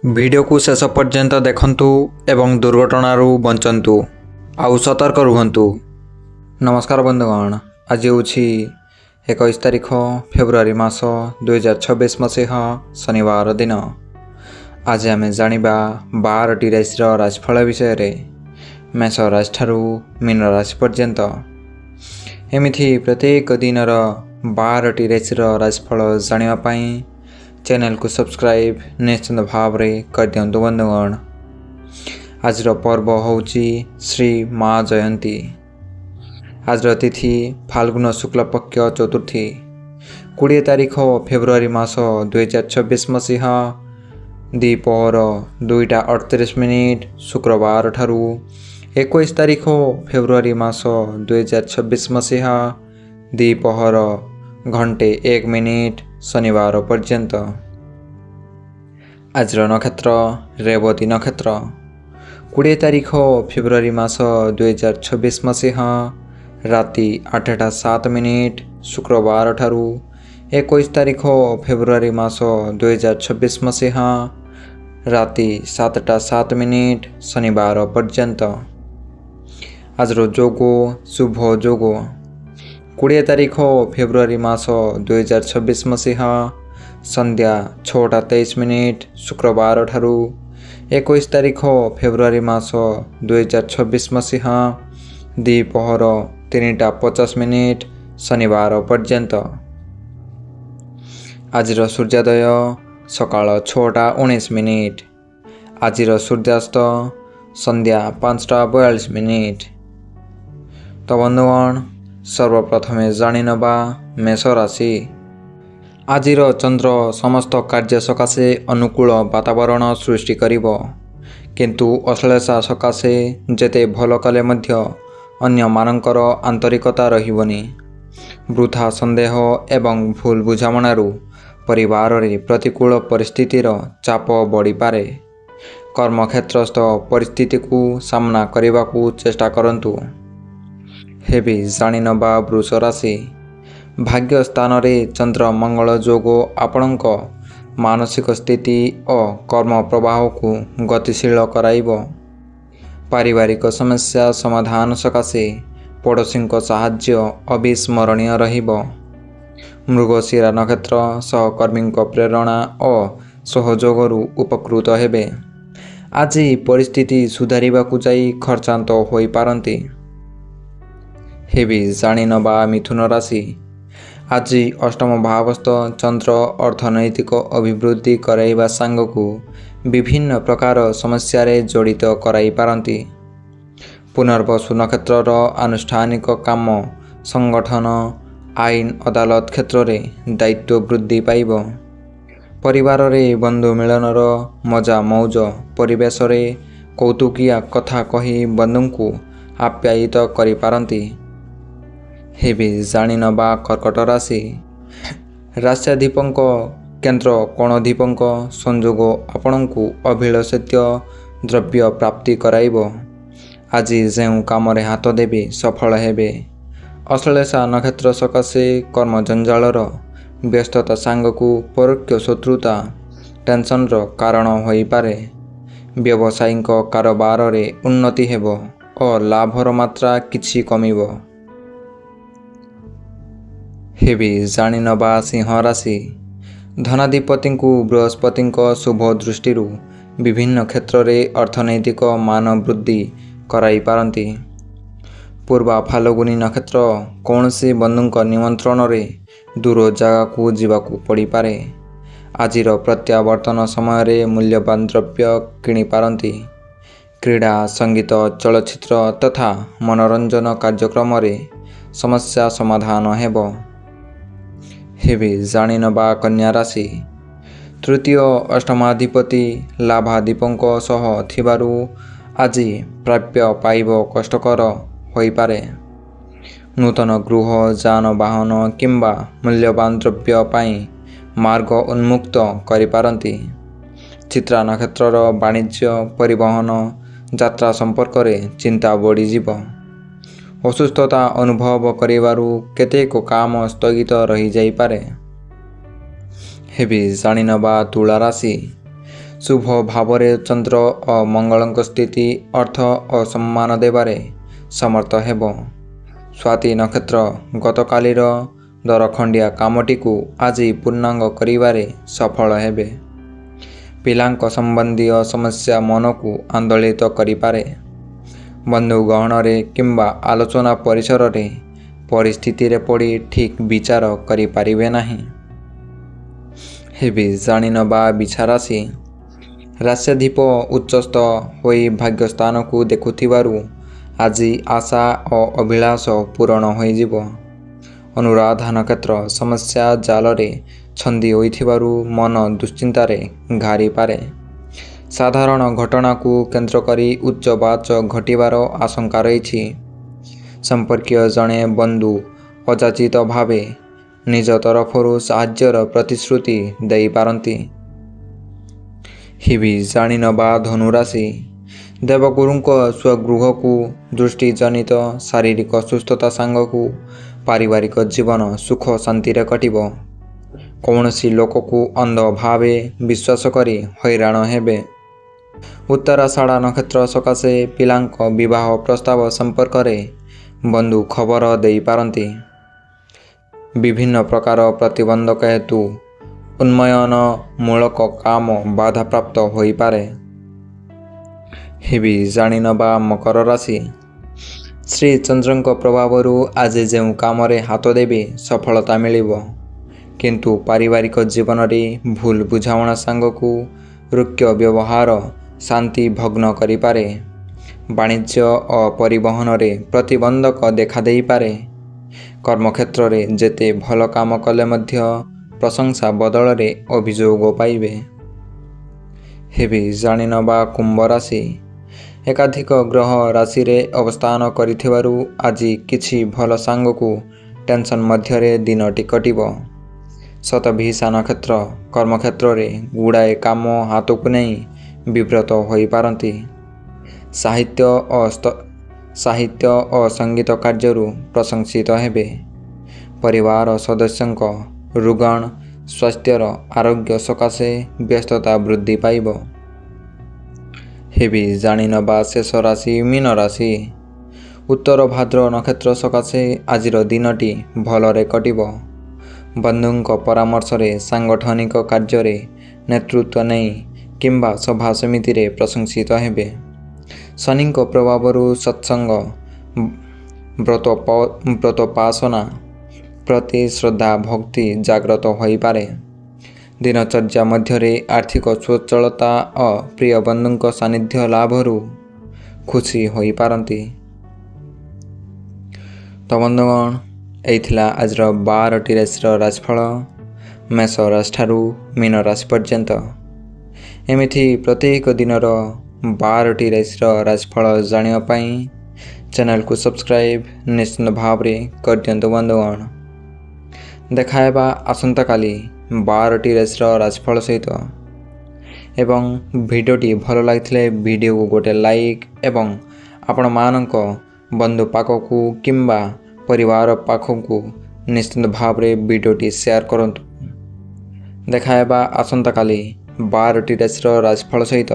Video को शेष पर्यंत देखंतु एवं दुर्घटनारू बंचंतु आउ सतर्क रुहंतु। नमस्कार बंधुगण, आज होछि 21 तारिख फेब्रुआरी मास 2026 मसीहा शनिवार दिन। आज आम जानिबा 12टी राशि राशिफल विषय रे। मेष राशि ठारू मीन राशि पर्यंत एमिथि प्रत्येक दिनर 12टी राशि राशिफल जानिबा पई चैनल को सब्सक्राइब निश्चित भाव रे कर दियंतु बंधुगण। आज पर्व होची श्री माँ जयंती। आज तिथि फाल्गुन शुक्ल पक्ष चतुर्थी 20 तारिख फेब्रुआरी मास 2026 मसीहा द्विपहर 2:38 शुक्रवार ठारू 21 तारिख फेब्रुआरी मास 2026 मसीहा द्विपहर 1:01 शनिवार पर्यंत। आज नक्षत्र रेवती नक्षत्र 20 तारिख फेब्रुआरी मास 2026 मसीहा राति 8:07 शुक्रवार ठारू 21 तारिख फेब्रुआरी मास 2026 मसीहा राति 7:07 शनिवार पर्यंत। आज जोगो शुभ जोगो 20 तारिख फेब्रुआरी मास 2026 मसीहा संध्या 6:23 शुक्रवार ठारू 21 तारिख फेब्रुआरी मास 2026 मसीहा द्विपहर 3:50 शनिवार पर्यंत। आज सूर्योदय सकाळ 6:19। आज सूर्यास्त संध्या 5:42। तो बंधुगण, सर्वप्रथमे जानी नबा मेष राशि। आजिर चंद्र समस्त कार्य सकाशे अनुकूल वातावरण सृष्टि करिबो, किंतु अश्लेषा सकाशे जेते भल कले मध्य अन्य मानकर आंतरिकता रहिबनी। वृथा संदेह एवं भूल बुझामणारू परिवार रे प्रतिकूल परिस्थितिर चाप बढ़ी पारे। कर्मक्षेत्रस्थ परिस्थिति को सामना करने को चेष्टा करंतु। हेबी जानी नबा वृष राशि। भाग्य स्थान रे चंद्र मंगल जोगो आपणक मानसिक स्थिति और कर्म प्रवाह को गतिशील कराइबो। पारिवारिक समस्या समाधान सकाशे पड़ोसी साहाय्य अविस्मरणीय रहिबो। मृगशिरा नक्षत्र सहकर्मी प्रेरणा और सहयोगरू उपकृत हेबे। आज परिस्थिति सुधारिबाकु जाई खर्चांत होई पारंती। हेबी जानी नबा मिथुन राशि। आज अष्टम भावस्थ चंद्र अर्थनैतिक अभिवृद्धि कराइबा सांगकु विभिन्न प्रकार समस्या रे जड़ित कराई पारंती। पुनर्वसु नक्षत्र आनुष्ठानिक काम संगठन आईन अदालत क्षेत्र रे दायित्व वृद्धि पाइबो। परिवार रे बंधु मिलनर मजा मौज परिवेश रे कौतुकिया कथा कही बंधु को आप्यायित करि पारंती। हेबी जानी नबा कर्कट राशि। राष्ट्राधिपंक केन्द्र कोणधिपंक संजोग आपणकु अभिलषित द्रव्य प्राप्ति कराइबो। आज जेउ काम रे हाथ देबे सफल हेबे। अश्लेषा नक्षत्र सकाशे कर्म जंजालर व्यस्तता सांगकु परोक्ष शत्रुता टेंशन कारण होई पारे। व्यवसायिक कारोबार रे उन्नति हेबो और लाभर मात्रा किछि कमिबो। हेबी जानी नबा सिंह राशि। धनाधिपति को बृहस्पति शुभ दृष्टि विभिन्न क्षेत्र रे अर्थनैतिक मान वृद्धि कराई पारंती। पूर्वा फाल्गुनी नक्षत्र कौनसी बंधु निमंत्रण रे दूर जगह को जीवाकू पड़ी पारे। आजिर प्रत्यावर्तन समय रे मूल्यवान द्रव्य किणी पारंती। क्रीड़ा संगीत चलचित्र तथा मनोरंजन कार्यक्रम रे समस्या समाधान हेबो। हेबी जानी नबा कन्या राशि। तृतीय अष्टमाधिपति लाभाधिपंक सह थिबारु आज प्राप्य पाइबो कष्टकर होई पारे। नूतन गृह जानवाहन किंबा मूल्यवान द्रव्य पाई मार्ग उन्मुक्त करि पारंती। चित्रा नक्षत्र वाणिज्य परिवहन यात्रा संपर्क रे चिंता बढ़ी जीव। असुस्थता अनुभव करिवारु केतेक काम स्थगित रही जाई पारे। हेबी जानी नबा तुला राशि। शुभ भाव चंद्र और मंगल स्थिति अर्थ और सम्मान देवारे समर्थ हेब। स्वाति नक्षत्र गतकालीर दरखंडिया कामटी को आज पूर्णांग करिवारे सफल हेबे। पिलांक संबंधी समस्या मन को आंदोलित करिपारे। बंधु गहणरे किंबा आलोचना परिसर रे परिस्थिति रे पड़ी ठीक विचार करिपारिबे नाही। हेबी जानिनबा बिछारासी राष्ट्राधिप उच्चस्थ होई भाग्यस्थान को देखुथिबारु आज आशा और अभिलाष पूरण होई जिवो। अनुराधा नक्षत्र समस्या जालरे छंदी होइथिबारु मन दुश्चिंतारे घारी पारे। साधारण घटना को केंद्र करी उच्चवाच घटिबार आशंका रही। संपर्कीय जणे बंधु अजाचित भावे निज तरफरु साहाय्यर प्रतिश्रुति देई पारंती। हिबी जानिनबा धनुराशि देवगुरुंक स्वगृह को दृष्टि जनित शारीरिक सुस्थता सांग को पारिवारिक जीवन सुख शांति रे कटिबो। कौनसी लोक को अंध भावे विश्वास करी हैरान हेबे। उत्तराषाढ़ नक्षत्र सकाशे पिलांक विवाह प्रस्ताव संपर्क रे बंधु खबर देई पारंती। विभिन्न प्रकार प्रतिबंधक हेतु उन्नयन मूलक काम बाधा प्राप्त होई पारे। हेबी जानिनबा मकर राशि श्री चंद्रंक प्रभावरु आज जेउ काम रे हाथ देबे सफलता मिलिबो। किंतु पारिवारिक जीवन रे भूल बुझावना सांग को रुक्ष व्यवहार शांति भग्न करि पारे। वाणिज्य और परिवहन रे प्रतिबंधक देखा देई पारे। कर्मक्षेत्र रे जेते भल काम कले मध्य प्रशंसा बदल रे अभियोग पाइबे। हेबी जानिनबा कुंभ राशि एकाधिक ग्रह राशि रे अवस्थान करिथिबारु आज किछि भल सांग को टेंशन मध्य रे दिनटी कटिबो। शतभिषा नक्षत्र कर्मक्षेत्र रे गुड़ाए काम हाथ को नहीं विव्रत होई पारंती। साहित्य और संगीत कार्यरु प्रशंसित हेबे। परिवार सदस्यंक रुगण स्वास्थ्यर आरोग्य सकाशे व्यस्तता वृद्धि पाइब। हेबी जानिनबा शेष राशि मीन राशि उत्तर भाद्र नक्षत्र सकाशे आजिर दिनटी भलरे कटिब। बंधुंक परामर्श रे सांगठनिक कार्य रे नेतृत्व नहीं किंबा सभा समिति रे प्रशंसित हेबे। शनिंक प्रभावरु सत्संग व्रतोपासना प्रति श्रद्धा भक्ति जागृत होई पारे। दिनचर्या मध्य रे आर्थिक स्वच्छलता और प्रिय बंधुंक सानिध्य लाभरु खुशी होई पारंती। तो बंधुगण एइथिला आजर 12टी राशिर राशिफल मेष राशि ठारू मीन राशि पर्यंत। एमिथि प्रत्येक दिनर 12टी राशिर राशिफल जानिबा पई चैनल को सब्सक्राइब निश्चित भाव रे कर दियंतु बंधुगण। देखाएबा आसंता काली 12टी राशिर राशिफल सहित। एवं भिडियोटी भल लागिथिले भिडियो को गोटे लाइक एवं आपण मानक बंधु पाखकू किंबा परिवार पाखकू निश्चित भाव रे भिडियोटी शेयर करंतु। देखाएबा आसंता काली 12टी राशिर राशिफल सहित।